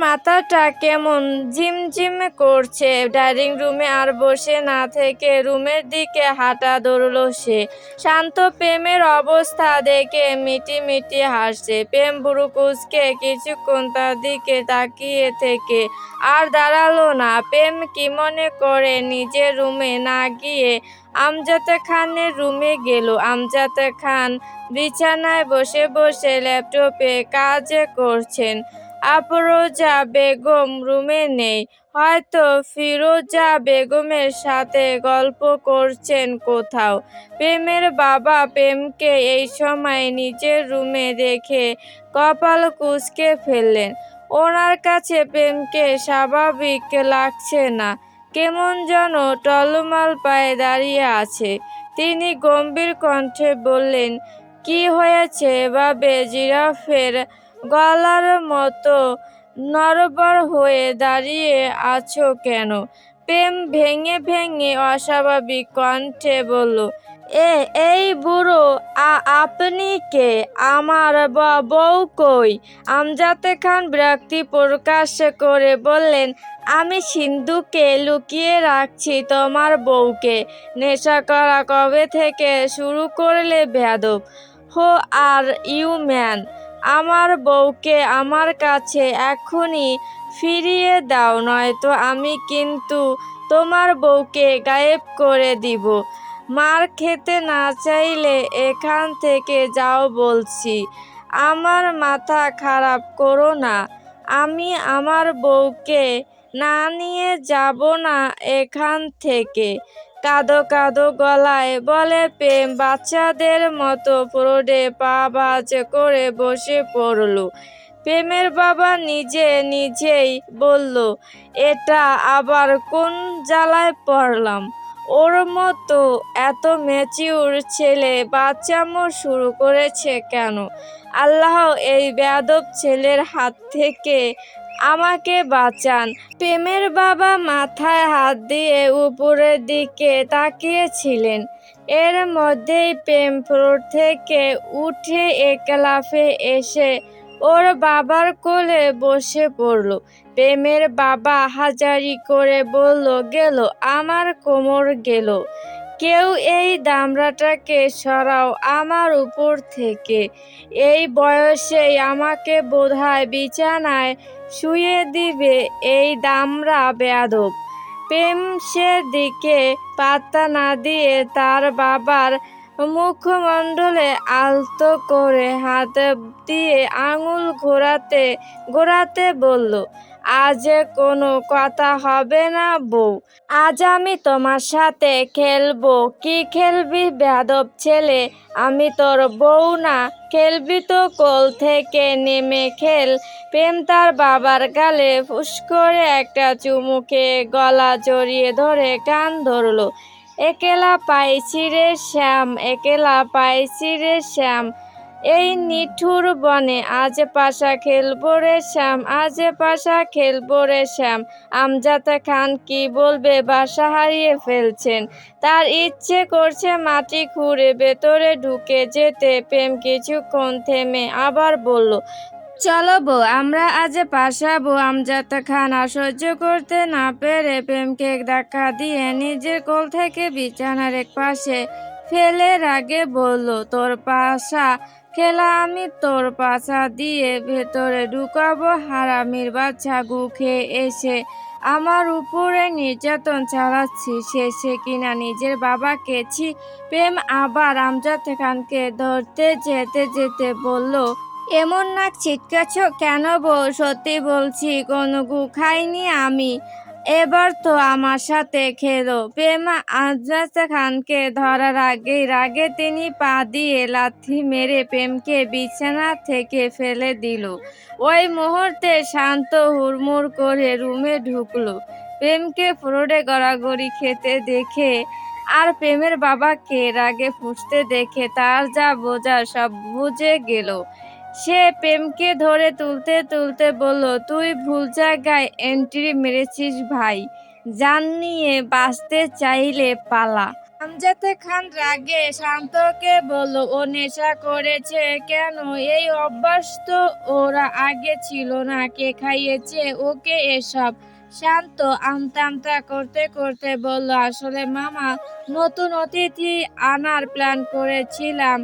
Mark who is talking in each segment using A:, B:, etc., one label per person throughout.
A: মাথাটা কেমন ঝিমঝিম করছে। ডাইনিং রুমে আর বসে না থেকে রুমের দিকে হাঁটা ধরল সে। শান্ত প্রেমের অবস্থা দেখে মিটি মিটি হাসছে। প্রেম ভুরু কুঁচকে কিছুক্ষণ তার দিকে তাকিয়ে থেকে আর দাঁড়ালো না। প্রেম কি মনে করে নিজের রুমে না গিয়ে আমজাদ খানের রুমে গেল। আমজাদ খান বিছানায় বসে বসে ল্যাপটপে কাজ করছেন। আফরোজা বেগম রুমে নেই, হয়তো ফিরোজা বেগমের সাথে গল্প করছেন কোথাও। প্রেমের বাবা প্রেমকে এই সময় নিজের রুমে দেখে কপাল কুঁচকে ফেললেন। ওনার কাছে প্রেমকে স্বাভাবিক লাগছে না, কেমন যেন টলমল পায়ে দাঁড়িয়ে আছে। তিনি গম্ভীর কণ্ঠে বললেন, কি হয়েছে এভাবে জিরাফের গলার মতো নড়বড় হয়ে দাঁড়িয়ে আছো কেন? প্রেম ভেঙে ভেঙে অস্বাভাবিক কণ্ঠে বলল, এই বুড়ো, আপনি কে? আমার বউ কই? আমজাদ খান বিরক্তি প্রকাশ করে বললেন, আমি সিন্ধুকে লুকিয়ে রাখছি তোমার বউকে। নেশা করা কবে থেকে শুরু করলে বেয়াদব? হো আর ইউ ম্যান? আমার বউকে আমার কাছে এক্ষুনি ফিরিয়ে দাও, নয়তো আমি কিন্তু তোমার বউকে গায়েব করে দিব। মার খেতে না চাইলে এখান থেকে যাও বলছি। আমার মাথা খারাপ করো না। আমি আমার বউকে না নিয়ে যাব না এখান থেকে। কাঁদো কাঁদো গলায় বলে প্রেম বাচ্চাদের মতো ফ্লোরে পা ভাঁজ করে বসে পড়ল। প্রেমের বাবা নিজেই বলল, এটা আবার কোন জ্বালায় পড়লাম? ওর মতো এত ম্যাচিউর ছেলে বাচ্চামো শুরু করেছে কেন? আল্লাহ, এই বেয়াদব ছেলের হাত থেকে আমাকে বাঁচান। প্রেমের বাবা মাথায় হাত দিয়ে উপরের দিকে তাকিয়েছিলেন। এর মধ্যেই প্রেম ফ্লোর থেকে উঠে এক লাফে এসে ওর বাবার কোলে বসে পড়ল। প্রেমের বাবা হাজারি করে বলল, গেল, আমার কোমর গেল। কেউ এই দামড়াটাকে সরাও আমার উপর থেকে। এই বয়সেই আমাকে বোধহয় বিছানায় শুয়ে দিবে এই দামড়া বেয়াদব। প্রেম সে দিকে পাত্তা না দিয়ে তার বাবার মুখমণ্ডলে আলতো করে হাত দিয়ে আঙুল ঘোরাতে ঘোরাতে বলল, আজ কোনো কথা হবে না বউ। আজ আমি তোমার সাথে খেলবো। কি খেলবি বেয়াদব ছেলে? আমি তোর বউ না? খেলবি তো কোল থেকে নেমে খেল। প্রেম তার বাবার গালে ফুস করে একটা চুমু খেয়ে গলা জড়িয়ে ধরে কান ধরল। একেলা পাইছি রে শ্যাম, একেলা পাইছি রে শ্যাম, এই নিঠুর বনে আজ পাশা খেলবো রে শ্যাম, আজ পাশা খেলবো রে শ্যাম। আমজাদ খান কি বলবে, বাসা হারিয়ে ফেলছেন। তার ইচ্ছে করছে মাটি খুঁড়ে ভেতরে ঢুকে যেতে। প্রেম কিছুক্ষণ থেমে আবার বলল, চলো বউ, আমরা আজ পাশাবো। আমজাদ খান আর সহ্য করতে না পেরে প্রেমকে ধাক্কা দিয়ে নিজের কোল থেকে বিছানার এক পাশে ফেলে রাগে বলল, তোর পাশা খেলা আমি তোর পাশা দিয়ে ভেতরে ঢুকাবো। হারামির বাচ্চা, গু খেয়ে এসে আমার উপরে নির্যাতন চালাচ্ছি, শেষে কিনা নিজের বাবাকে। ছি! প্রেম আবার আমজাদ খানকে ধরতে যেতে যেতে বলল, এমন নাক ছিটকাছ কেন বউ? সত্যি বলছি, কোনো গু খাইনি আমি। এবার তো আমার সাথে খেলো। প্রেম আমজাদ খানকে ধরার আগেই রাগে তিনি পা দিয়ে লাথি মেরে প্রেমকে বিছানা থেকে ফেলে দিল। ওই মুহূর্তে শান্ত হুড়মুড় করে রুমে ঢুকলো। প্রেমকে ফ্লোরে গড়াগড়ি খেতে দেখে আর প্রেমের বাবাকে রাগে ফুঁসতে দেখে তার যা বোঝার সব বুঝে গেল। সে প্রেমকে ধরে তুলতে তুলতে বলল, তুই ভুল জায়গায় এন্ট্রি মেরেছিস ভাই। জান নিয়ে বাঁচতে চাইলে পালা। আমজাদ খান রাগে শান্তকে বলল, ও নেশা করেছে কেন? এই অভ্যাস তো ওরা আগে ছিল না। কে খাইয়েছে ওকে এসব? শান্ত আমতা আমতা করতে করতে বলল, আসলে মামা, নতুন অতিথি আনার প্ল্যান করেছিলাম,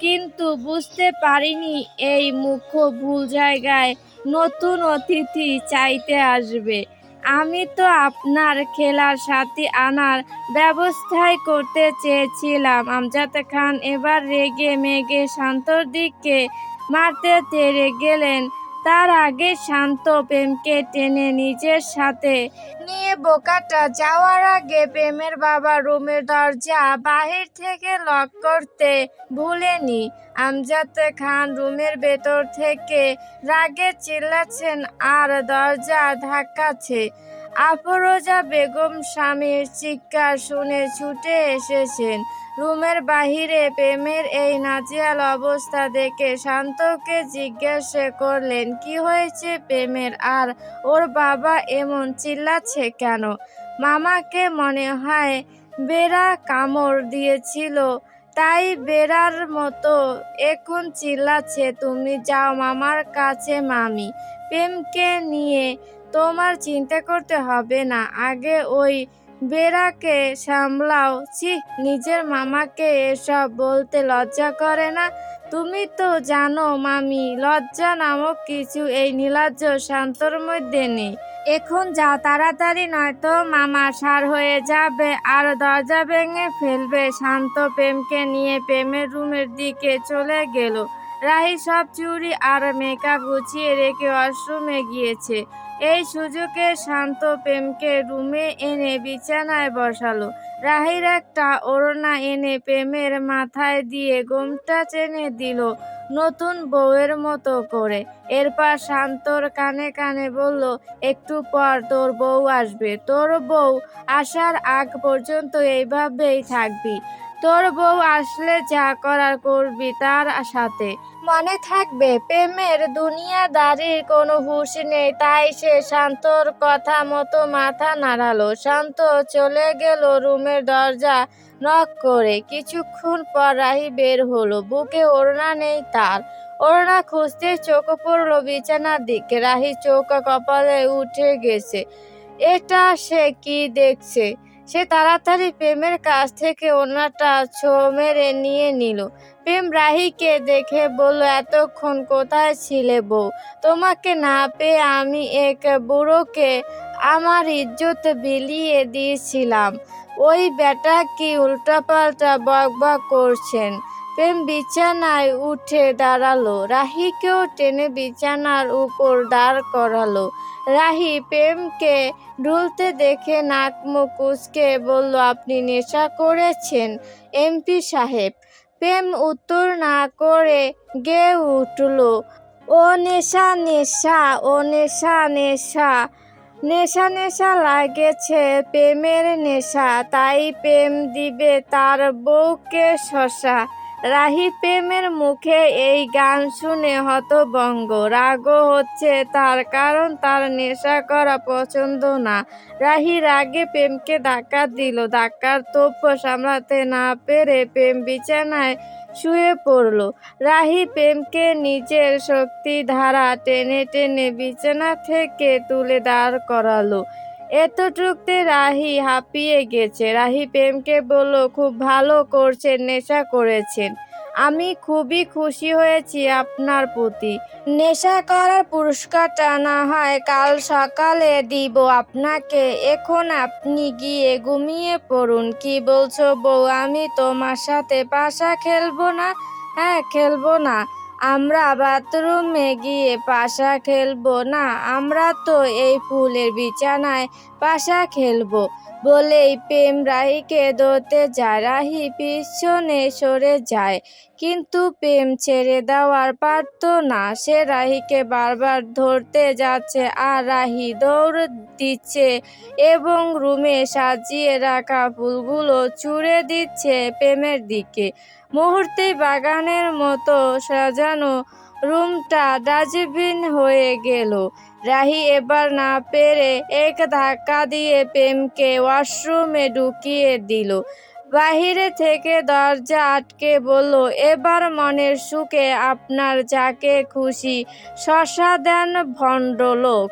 A: কিন্তু বুঝতে পারিনি এই মুখ্য ভুল জায়গায় নতুন অতিথি চাইতে আসবে। আমি তো আপনার খেলার সাথী আনার ব্যবস্থাই করতে চেয়েছিলাম। আমজাদ খান এবার রেগে মেগে শান্তর দিকে মারতে তেড়ে গেলেন। তার আগে শান্ত প্রেমকে টেনে নিজের সাথে নিয়ে বোকাটা যাওয়ার আগে প্রেমের বাবা রুমের দরজা বাহির থেকে লক করতে ভুলেনি। আমজাদ খান রুমের ভেতর থেকে রাগে চিল্লাচ্ছেন আর দরজা ধাক্কাচ্ছে। আফরোজা বেগম স্বামীর চিৎকার শুনে ছুটে এসেছেন। রুমের বাহিরে প্রেমের এই নাজেহাল অবস্থা দেখে শান্তকে জিজ্ঞাসা করলেন, কি হয়েছে প্রেমের? আর ওর বাবা এমন চিল্লাচ্ছে কেন? মামাকে মনে হয় বেড়া কামড় দিয়েছিল, তাই বেড়ার মতো এখন চিল্লাচ্ছে। তুমি যাও মামার কাছে। মামি, প্রেমকে নিয়ে তোমার চিন্তা করতে হবে না, আগে ওই বেড়াকে সামলাও। ছি, নিজের মামাকে এসব বলতে লজ্জা করে না? তুমি তো জানো মামি, লজ্জা নামক কিছু এই নির্লজ্জ শান্তর মধ্যে নেই। এখন যাও তাড়াতাড়ি, নয়তো মামা সার হয়ে যাবে আর দরজা ভেঙে ফেলবে। শান্ত প্রেমকে নিয়ে প্রেমের রুমের দিকে চলে গেল। রাহি সব চুড়ি আর মেকআপ গুছিয়ে রেখে ওয়াশরুমে গিয়েছে। এই সুযোগে শান্ত প্রেমকে রুমে এনে বিছানায় বসালো। রাহির একটা ওড়না এনে প্রেমের মাথায় দিয়ে ঘোমটা টেনে দিল নতুন বউয়ের মতো করে। এরপর শান্তর কানে কানে বলল, একটু পর তোর বউ আসবে, তোর বউ আসার আগ পর্যন্ত এইভাবেই থাকবি। তোর বউ আসলে যা করার করবি তার সাথে। মনে থাকবে, প্রেমের দুনিয়াদারির কোনো হুঁশ নেই। তাই সে শান্তর কথা মতো মাথা নাড়ালো। শান্ত চলে গেল রুমের দরজা নক করে। কিছুক্ষণ পর রাহি বের হলো। বুকে ওড়না নেই তার। ওড়না খুঁজতে চোখ পড়লো বিছানার দিকে। রাহি চোখ কপালে উঠে গেছে। এটা সে কি দেখছে? সে তাড়াতাড়ি প্রেমের কাছ থেকে ওড়নাটা ছো মেরে নিয়ে নিল। প্রেম রাহিকে দেখে বলল, এতক্ষণ কোথায় ছিলে বউ? তোমাকে না পেয়ে আমি এক বুড়োকে আমার ইজ্জত বিলিয়ে দিয়েছিলাম। ওই বেটা কি উল্টাপাল্টা বকবক করছেন। প্রেম বিছানায় উঠে দাঁড়ালো। রাহিকেও টেনে বিছানার উপর দাঁড় করালো। রাহি প্রেমকে ঢুলতে দেখে নাক মুখ কুঁচকে বলল, আপনি নেশা করেছেন এমপি সাহেব? প্রেম উত্তর না করে গেয়ে উঠল, ও নেশা নেশা, ও নেশা নেশা, নেশা নেশা লাগেছে প্রেমের নেশা, তাই প্রেম দিবে তার বউকে শশা। রাহি প্রেমের মুখে এই গান শুনে হতভম্ব। রাগও হচ্ছে তার, কারণ তার নেশা করা পছন্দ না। রাহি রাগে প্রেমকে ধাক্কা দিল। ধাক্কার তোপ সামলাতে না পেরে প্রেম বিছানায় শুয়ে পড়ল। রাহি প্রেমকে নিজের শক্তি ধারা টেনে টেনে বিছানা থেকে তুলে দাঁড় করালো। এতটুকুতে রাহি হাঁপিয়ে গেছে। রাহি প্রেমকে বলল, খুব ভালো করছেন, নেশা করেছেন। আমি খুবই খুশি হয়েছি আপনার প্রতি। নেশা করার পুরস্কারটা না হয় কাল সকালে দিব আপনাকে। এখন আপনি গিয়ে ঘুমিয়ে পড়ুন। কি বলছো বউ? আমি তোমার সাথে পাশা খেলবো না? হ্যাঁ, খেলবো না? আমরা বাথরুমে গিয়ে পাশা খেলবো না? আমরা তো এই ফুলের বিছানায় পাশা খেলবো। বলেই প্রেম রাহিকে ধরতে যায়। রাহি পিছনে সরে যায়, কিন্তু প্রেম ছেড়ে দেওয়ার পারত না। সে রাহিকে বারবার ধরতে যাচ্ছে আর রাহি দৌড় দিচ্ছে এবং রুমে সাজিয়ে রাখা ফুলগুলো ছুঁড়ে দিচ্ছে প্রেমের দিকে। মুহূর্তেই বাগানের মতো সাজানো রুমটা ডাস্টবিন হয়ে গেল। রাহি এবার না পেরে এক ধাক্কা দিয়ে প্রেমকে ওয়াশরুমে ঢুকিয়ে দিল। বাহিরে থেকে দরজা আটকে বলল, এবার মনের সুখে আপনার যাকে খুশি শসা দেন ভণ্ডলোক।